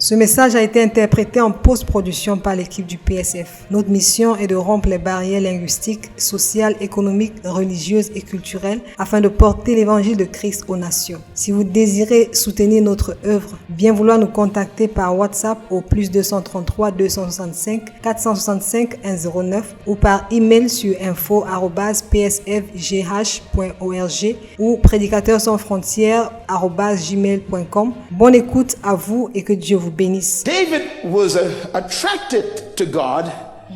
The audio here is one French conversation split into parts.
Ce message a été interprété en post-production par l'équipe du PSF. Notre mission est de rompre les barrières linguistiques, sociales, économiques, religieuses et culturelles afin de porter l'évangile de Christ aux nations. Si vous désirez soutenir notre œuvre, bien vouloir nous contacter par WhatsApp au +233 265 465 109 ou par email sur info@psfgh.org ou prédicateurs-sans-frontières@gmail.com. Bonne écoute à vous et que Dieu vous bénisse. David was attracted to God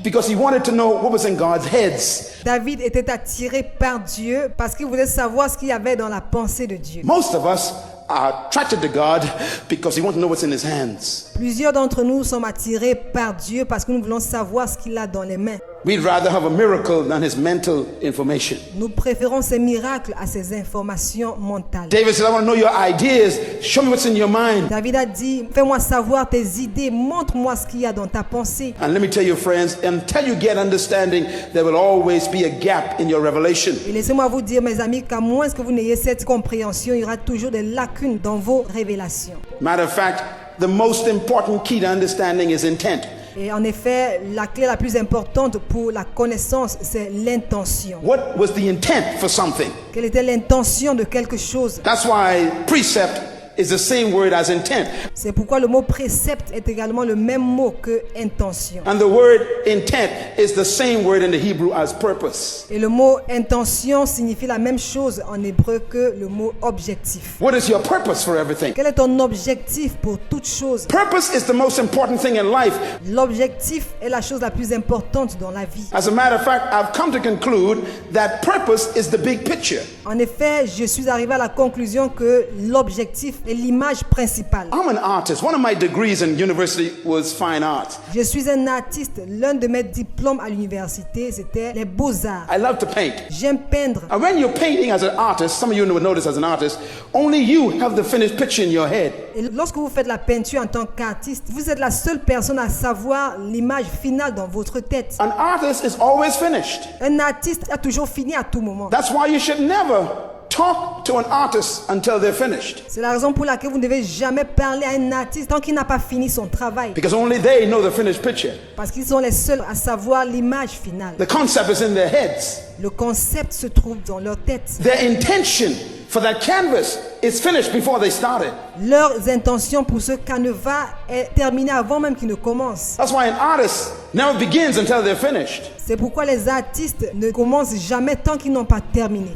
because he wanted to know what was in God's heads. David était attiré par Dieu parce qu'il voulait savoir ce qu'il y avait dans la pensée de Dieu. Most of us are attracted to God because we want to know what's in his hands. Plusieurs d'entre nous sommes attirés par Dieu parce que nous voulons savoir ce qu'il a dans les mains. We'd rather have a miracle than his mental information. Nous préférons ces miracles à ces informations mentales. David said, I want to know your ideas. Show me what's in your mind. David a dit, fais-moi savoir tes idées, montre-moi ce qu'il y a dans ta pensée. And let me tell you, friends, until you get understanding, there will always be a gap in your revelation. Et laissez-moi vous dire, mes amis, qu'à moins que vous n'ayez cette compréhension, il y aura toujours des lacunes dans vos révélations. Matter of fact, the most important key to understanding is intent. Et en effet, la clé la plus importante pour la connaissance, c'est l'intention. What was the intent for something? Quelle était l'intention de quelque chose? That's why precept is the same word as intent. C'est pourquoi le mot précepte est également le même mot que intention. And the word intent is the same word in the Hebrew as purpose. Et le mot intention signifie la même chose en hébreu que le mot objectif. What is your purpose for everything? Quel est ton objectif pour toute chose? Purpose is the most important thing in life. L'objectif est la chose la plus importante dans la vie. As a matter of fact, I've come to conclude that purpose is the big picture. En effet, je suis arrivé à la conclusion que l'objectif est l'image principale. I'm an artist. One of my degrees in university was fine art. Je suis un artiste. L'un de mes diplômes à l'université, c'était les beaux-arts. I love to paint. J'aime peindre. And when you're painting as an artist, some of you would notice as an artist, only you have the finished picture in your head. Et lorsque vous faites la peinture en tant qu'artiste, vous êtes la seule personne à savoir l'image finale dans votre tête. An artist is always finished. Un artiste a toujours fini à tout moment. That's why you should never talk to an artist until they're finished. C'est la raison pour laquelle vous ne devez jamais parler à un artiste tant qu'il n'a pas fini son travail. Because only they know the finished picture. Parce qu'ils sont les seuls à savoir l'image finale. The concept is in their heads. Le concept se trouve dans leur tête. Their intention for that canvas is finished before they started. Leurs intentions pour ce canevas est terminé avant même qu'il ne commence. That's why an artist never begins until they're finished. C'est pourquoi les artistes ne commencent jamais tant qu'ils n'ont pas terminé.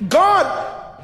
God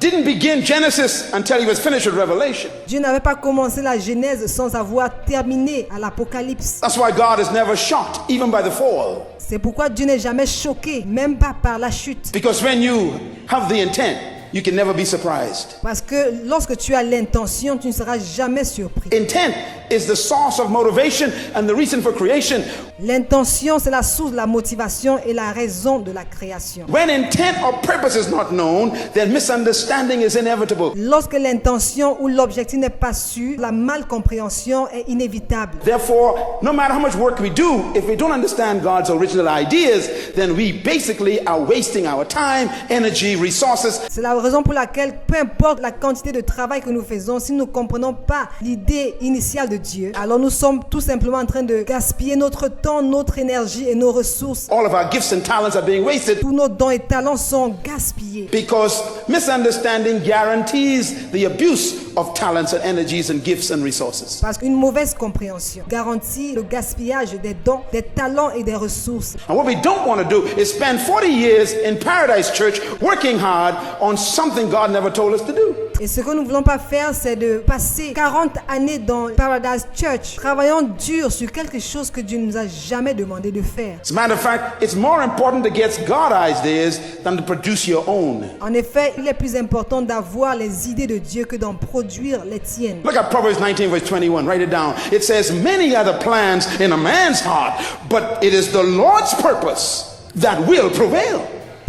didn't begin Genesis until he was finished with Revelation. Dieu n'avait pas commencé la Genèse sans avoir terminé à l'Apocalypse. That's why God is never shocked, even by the fall. C'est pourquoi Dieu n'est jamais choqué, même pas par la chute. Because when you have the intent, you can never be surprised. Parce que lorsque tu as l'intention, tu ne seras jamais surpris. Intent is the source of motivation and the reason for creation. L'intention, c'est la source de la motivation et la raison de la création. When intent or purpose is not known, then misunderstanding is inevitable. Lorsque l'intention ou l'objectif n'est pas su, la malcompréhension est inévitable. Therefore, no matter how much work we do, if we don't understand God's original ideas, then we basically are wasting our time, energy, resources. C'est la raison pour laquelle, peu importe la quantité de travail que nous faisons, si nous ne comprenons pas l'idée initiale de Dieu, alors nous sommes tout simplement en train de gaspiller notre temps, notre énergie et nos ressources. All of our gifts and talents are being wasted Tous nos dons et talents sont gaspillés. because misunderstanding guarantees the abuse of talents and energies and gifts and resources. Parce qu'une mauvaise compréhension garantit le gaspillage des dons, des talents et des ressources. And what we don't want to do is spend 40 years in Paradise Church working hard on something God never told us to do. Et ce que nous ne voulons pas faire, c'est de passer 40 années dans Paradise Church, travaillant dur sur quelque chose que Dieu ne nous a jamais demandé de faire. As a matter of fact, it's more important to get God's ideas than to produce your own. En effet, il est plus important d'avoir les idées de Dieu que d'en produire les tiennes. Look at Proverbs 19 verse 21. Write it down. It says, many are the plans in a man's heart, but it is the Lord's purpose that will prevail.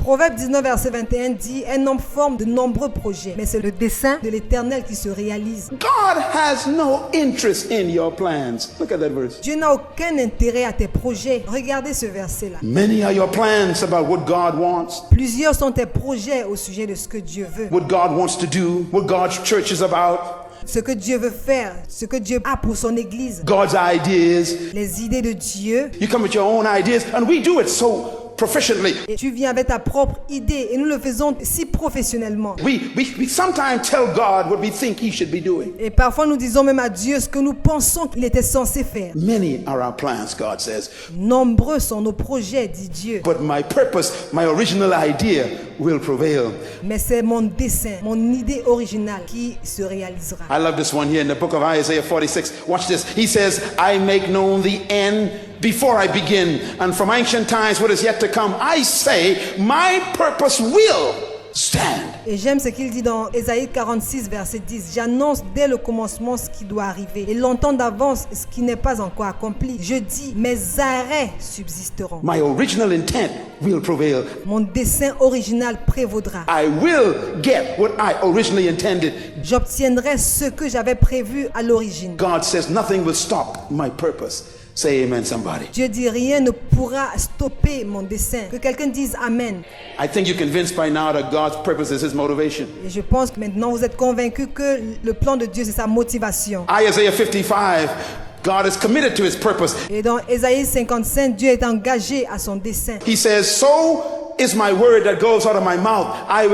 Proverbe 19, verset 21 dit, un homme forme de nombreux projets, mais c'est le dessein de l'Éternel qui se réalise. God has no interest in your plans. Look at that verse. Dieu n'a aucun intérêt à tes projets. Regardez ce verset-là. Many are your plans about what God wants, Plusieurs sont tes projets au sujet de ce que Dieu veut. what God wants to do, what God's church is about. ce que Dieu veut faire, ce que Dieu a pour son Église, God's ideas. les idées de Dieu. You come with your own ideas, and we do it so proficiently. Et tu viens avec ta propre idée et nous le faisons si professionnellement. We sometimes tell God what we think he should be doing. Et parfois nous disons même à Dieu ce que nous pensons qu'il était censé faire. Many are our plans, God says. Nombreux sont nos projets, dit Dieu. But my purpose, my original idea will prevail. Mais c'est mon dessein, mon idée originale qui se réalisera. I love this one here in the book of Isaiah 46. Watch this. He says, I make known the end before I begin, and from ancient times what is yet to come. I say, my purpose will stand. Et j'aime ce qu'il dit dans Ésaïe 46, verset 10. J'annonce dès le commencement ce qui doit arriver, et longtemps d'avance ce qui n'est pas encore accompli. Je dis, mes arrêts subsisteront. My original intent will prevail. Mon dessein original prévaudra. I will get what I originally intended. J'obtiendrai ce que j'avais prévu à l'origine. God says nothing will stop my purpose. Say amen, somebody. Dieu dit, rien ne pourra stopper mon dessein. Que quelqu'un dise Amen. I think you're convinced by now that God's purpose is his motivation. Et je pense que maintenant vous êtes convaincus que le plan de Dieu c'est sa motivation. Isaiah 55, God is committed to his purpose. Et dans Ésaïe 55, Dieu est engagé à son dessein. He says, so is my word that goes out of my mouth. It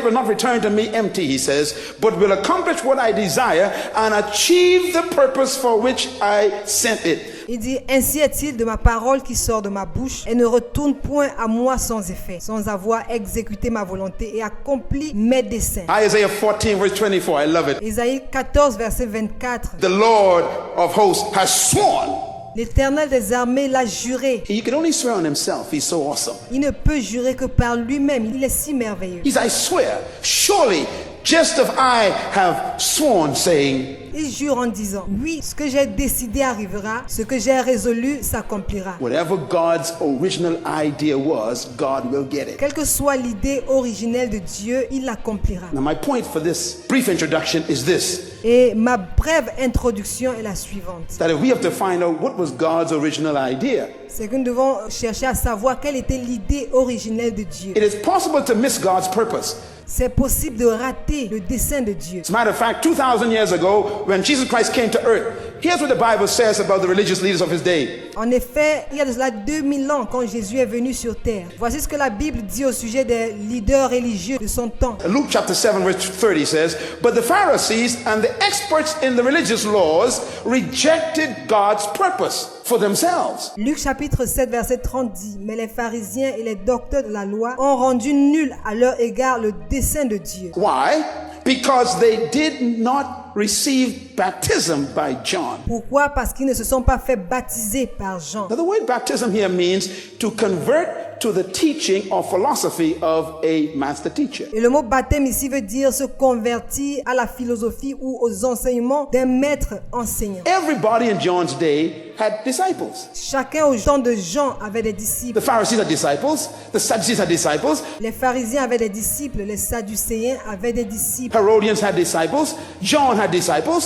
will not return to me empty, he says, but will accomplish what I desire and achieve the purpose for which I sent it. Il dit, ainsi est-il de ma parole qui sort de ma bouche et ne retourne point à moi sans effet, sans avoir exécuté ma volonté et accompli mes desseins. Isaiah 14 verse 24, I love it. Ésaïe 14, verset 24. The Lord of hosts has sworn. L'Éternel des armées l'a juré. He can only swear on himself. He's so awesome. Il ne peut jurer que par lui-même. Il est si merveilleux. He's, I swear, surely, just as I have sworn, saying, Il jure en disant, oui, ce que j'ai décidé arrivera, ce que j'ai résolu s'accomplira. whatever God's original idea was, God will get it. Quelle que soit l'idée originelle de Dieu, il l'accomplira. Now, my point for this brief introduction is this, Et ma brève introduction est la suivante. that if we have to find out what was God's original idea, C'est que nous devons chercher à savoir quelle était l'idée originelle de Dieu. it is possible to miss God's purpose. C'est possible de rater le dessein de Dieu. As a matter of fact, 2,000 years ago, when Jesus Christ came to earth, here's what the Bible says about the religious leaders of his day. En effet, il y a de cela 2000 ans quand Jésus est venu sur terre. Voici ce que la Bible dit au sujet des leaders religieux de son temps. Luke chapter 7 verse 30 says, but the Pharisees and the experts in the religious laws rejected God's purpose for themselves. Luc chapitre 7 verset 30 dit, mais les pharisiens et les docteurs de la loi ont rendu nul à leur égard le dessein de Dieu. Why? Because they did not receive baptism by John. Pourquoi? Parce qu'ils ne se sont pas fait baptiser par Jean. Now the word baptism here means to convert to the teaching or philosophy of a master teacher. Et le mot baptême ici veut dire se convertir à la philosophie ou aux enseignements d'un maître enseignant. Everybody in John's day had disciples. Chacun au temps de Jean avait des disciples. The Pharisees had disciples, the Sadducees had disciples, Les pharisiens avaient des disciples, les sadducéens avaient des disciples. Herodians had disciples, John had disciples.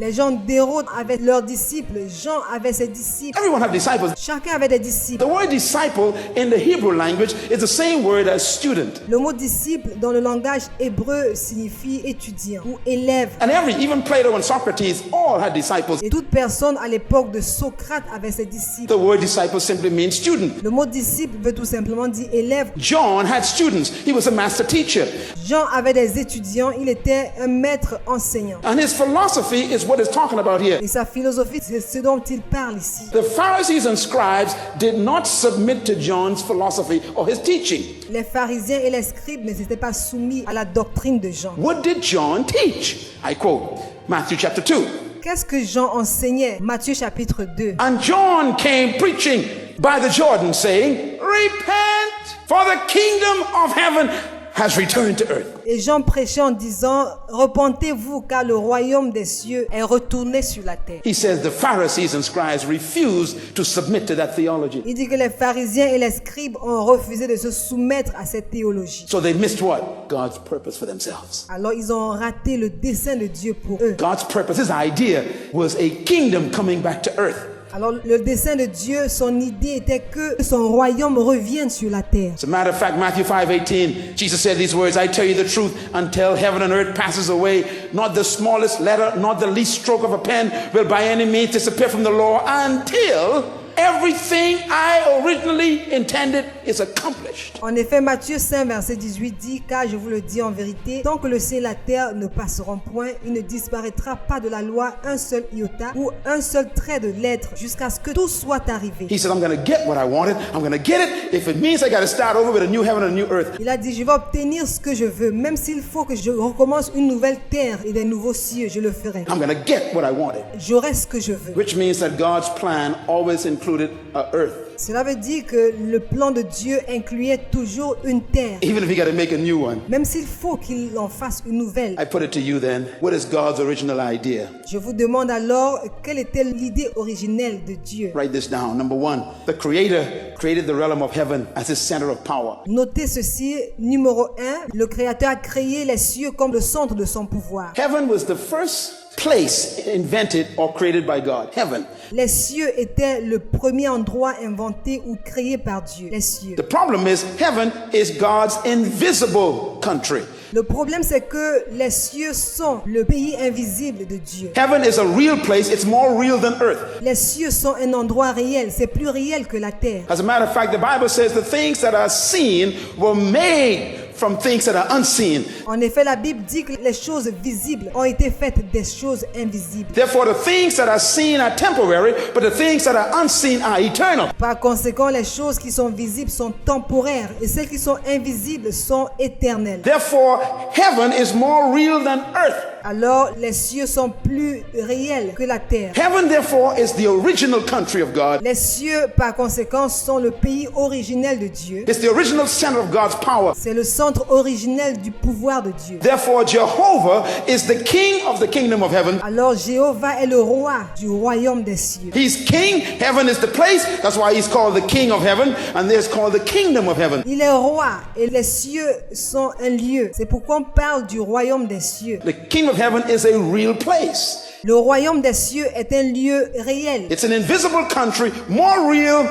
Les gens d'Hérode avaient leurs disciples, Jean avait ses disciples. Everyone had disciples. Chacun avait des disciples. The word disciple in the Hebrew language is the same word as student. Le mot disciple dans le langage hébreu signifie étudiant ou élève. And even Plato and Socrates all had disciples. Et toute personne à l'époque de Socrate avait ses disciples. The word disciple simply means student. Le mot disciple veut tout simplement dire élève. John had students. He was a master teacher. Jean avait des étudiants, il était un maître enseignant. And his philosophy is what it's talking about here. Et sa philosophie, c'est ce dont il parle ici. The Pharisees and scribes did not submit to John's philosophy or his teaching. Les pharisiens et les scribes ne s'étaient pas soumis à la doctrine de Jean. What did John teach? I quote Matthew chapter 2. Qu'est-ce que Jean enseignait? Matthieu chapitre 2. And John came preaching by the Jordan, saying, repent, for the kingdom of heaven has returned to earth. Et Jean prêchait en disant, repentez-vous car le royaume des cieux est retourné sur la terre. He says the Pharisees and scribes refused to submit to that theology. Il dit que les pharisiens et les scribes ont refusé de se soumettre à cette théologie. So they missed what? God's purpose for themselves. Alors ils ont raté le dessein de Dieu pour eux. God's purpose, his idea was a kingdom coming back to earth. Alors le dessein de Dieu, son idée était que son royaume revienne sur la terre. As a matter of fact, Matthew 5:18, Jesus said these words, I tell you the truth, until heaven and earth passes away, not the smallest letter, not the least stroke of a pen will by any means disappear from the law until everything I originally intended is accomplished. En effet, Matthieu 5, verset 18 dit, car je vous le dis en vérité, tant que le ciel et la terre ne passeront point, il ne disparaîtra pas de la loi un seul iota ou un seul trait de lettre jusqu'à ce que tout soit arrivé. He said, I'm going to get what I wanted. I'm going to get it if it means I got to start over with a new heaven and a new earth. Il a dit, je vais obtenir ce que je veux, même s'il faut que je recommence une nouvelle terre et des nouveaux cieux, je le ferai. I'm going to get what I wanted. J'aurai ce que je veux. Which means that God's plan always included a earth. Cela veut dire que le plan de Dieu incluait toujours une terre, Even if he got to make a new one. même s'il faut qu'il en fasse une nouvelle. I put it to you then, what is God's original idea? Je vous demande alors, quelle était l'idée originelle de Dieu? Write this down. Number one, the Creator created the realm of heaven as his center of power. Notez ceci, numéro 1, le Créateur a créé les cieux comme le centre de son pouvoir. Heaven was the first place invented or created by God. Heaven. Les cieux étaient le premier endroit inventé ou créé par Dieu. Les cieux. The problem is, heaven is God's invisible country. Le problème, c'est que les cieux sont le pays invisible de Dieu. Heaven is a real place. It's more real than earth. Les cieux sont un endroit réel. C'est plus réel que la terre. As a matter of fact, the Bible says the things that are seen were made from things that are unseen. En effet, la Bible dit que les choses visibles ont été faites des choses invisibles. Therefore, the things that are seen are temporary, but the things that are unseen are eternal. Par conséquent, les choses qui sont visibles sont temporaires et celles qui sont invisibles sont éternelles. Therefore, heaven is more real than earth. Alors, les cieux sont plus réels que la terre. Heaven, therefore, is the original country of God. Les cieux, par conséquent, sont le pays originel de Dieu. It's the original center of God's power. C'est le centre originel du pouvoir de Dieu. Therefore, Jehovah is the king of the kingdom of heaven. Alors, Jéhovah est le roi du royaume des cieux. He's king. Heaven is the place. That's why he's called the king of heaven, and there's called the kingdom of heaven. Il est roi et les cieux sont un lieu. C'est pourquoi on parle du royaume des cieux. The kingdom of heaven is a real place. Le royaume des cieux est un lieu réel. It's an invisible country, more real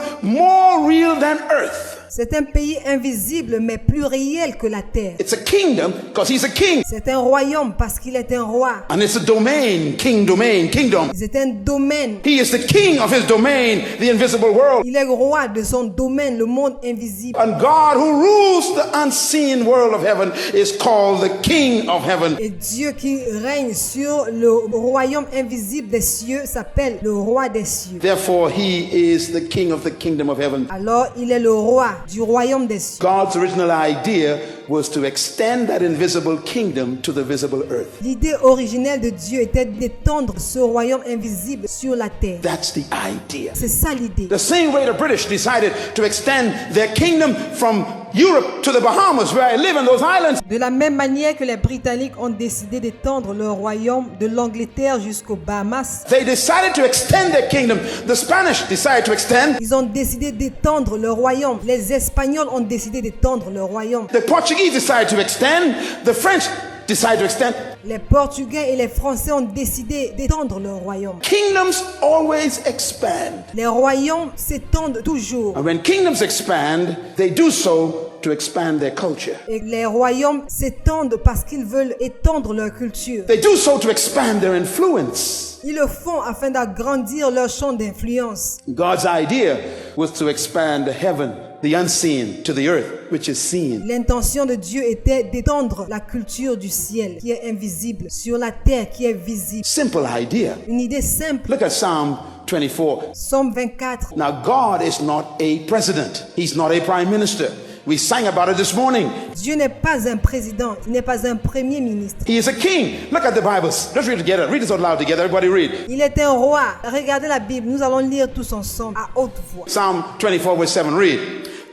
than earth. C'est un pays invisible mais plus réel que la terre. It's a kingdom because he's a king. C'est un royaume parce qu'il est un roi. And it's a domain, kingdom. C'est un domaine. He is the king of his domain, the invisible world. Il est roi de son domaine, le monde invisible. And God who rules the unseen world of heaven is called the king of heaven. Et Dieu qui règne sur le royaume invisible des cieux s'appelle le roi des cieux. Therefore, he is the king of the kingdom of heaven. Alors, il est le roi du royaume des cieux. God's original idea was to extend that invisible kingdom to the visible earth. L'idée originelle de Dieu était d'étendre ce royaume invisible sur la terre. That's the idea. C'est ça l'idée. The same way the British decided to extend their kingdom from Europe to the Bahamas, where I live in those islands. De la même manière que les Britanniques ont décidé d'étendre leur royaume de l'Angleterre jusqu'aux Bahamas, They decided to extend their kingdom. The Spanish decided to extend. ils ont décidé d'étendre leur royaume. Les Espagnols ont décidé d'étendre leur royaume. The Portuguese decided to extend. The French decided to extend. Les Portugais et les Français ont décidé d'étendre leur royaume. Kingdoms always expand. Les royaumes s'étendent toujours. And when kingdoms expand, they do so to expand their culture. Et les royaumes s'étendent parce qu'ils veulent étendre leur culture. They do so to expand their influence. Ils le font afin d'agrandir leur champ d'influence. God's idea was to expand heaven, the unseen, to the earth, which is seen. L'intention de Dieu était d'étendre la culture du ciel qui est invisible sur la terre qui est visible. Simple idea. Une idée simple. Look at Psalm 24. Psaume 24. Now, God is not a president. He's not a prime minister. We sang about it this morning. Dieu n'est pas un président, il n'est pas un premier ministre. He is a king. Look at the Bible. Let's read it together. Read this out loud together. Everybody read. Il est un roi. Regardez la Bible, nous allons lire tous ensemble à haute voix. Psalm 24 verse 7. Read.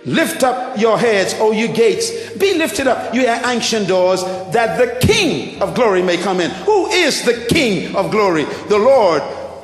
Lift up your heads, O you gates. Be lifted up, you ancient doors, that the King of glory may come in. Who is the King of glory? The Lord,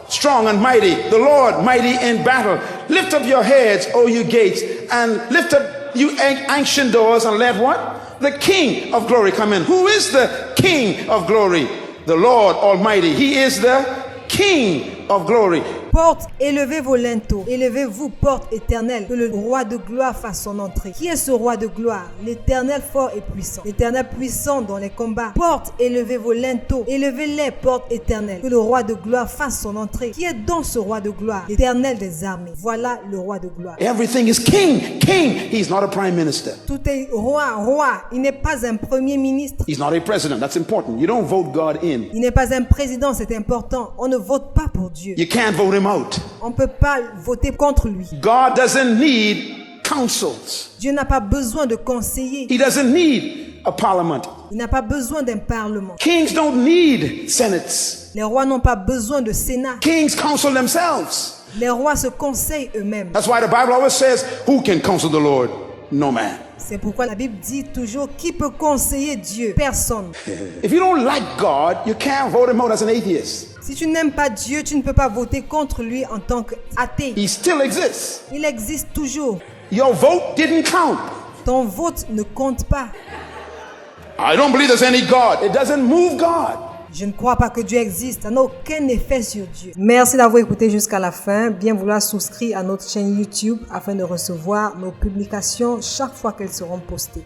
strong and mighty. The Lord, mighty in battle. Lift up your heads, O you gates, and lift up you ancient doors, and let what? The King of glory come in. Who is the King of glory? The Lord Almighty. He is the King of glory. Porte, élevez vos linteaux. Élevez-vous, porte éternelle, que le roi de gloire fasse son entrée. Qui est ce roi de gloire? L'Éternel fort et puissant. L'Éternel puissant dans les combats. Porte, élevez vos linteaux. Élevez-les, porte éternelle, que le roi de gloire fasse son entrée. Qui est donc ce roi de gloire? L'Éternel des armées. Voilà le roi de gloire. Everything is king, king. He's not a prime minister. Tout est roi, roi. Il n'est pas un premier ministre. He's not a president. That's important. You don't vote God in. Il n'est pas un président, c'est important. On ne vote pas pour Dieu. You can't vote him out. On ne peut pas voter contre lui. God doesn't need councils. Dieu n'a pas besoin de conseillers. He doesn't need a parliament. Il n'a pas besoin d'un parlement. Kings don't need senates. Les rois n'ont pas besoin de sénat. Kings counsel themselves. Les rois se conseillent eux-mêmes. That's why the Bible always says, who can counsel the Lord? No man. C'est pourquoi la Bible dit toujours qui peut conseiller Dieu? Personne. If you don't like God, you can't vote him out as an atheist. Si tu n'aimes pas Dieu, tu ne peux pas voter contre lui en tant qu'athée. He still exists. Il existe toujours. Your vote didn't count. Ton vote ne compte pas. I don't believe there's any God. It doesn't move God. Je ne crois pas que Dieu existe. Ça n'a aucun effet sur Dieu. Merci d'avoir écouté jusqu'à la fin. Bien vouloir souscrire à notre chaîne YouTube afin de recevoir nos publications chaque fois qu'elles seront postées.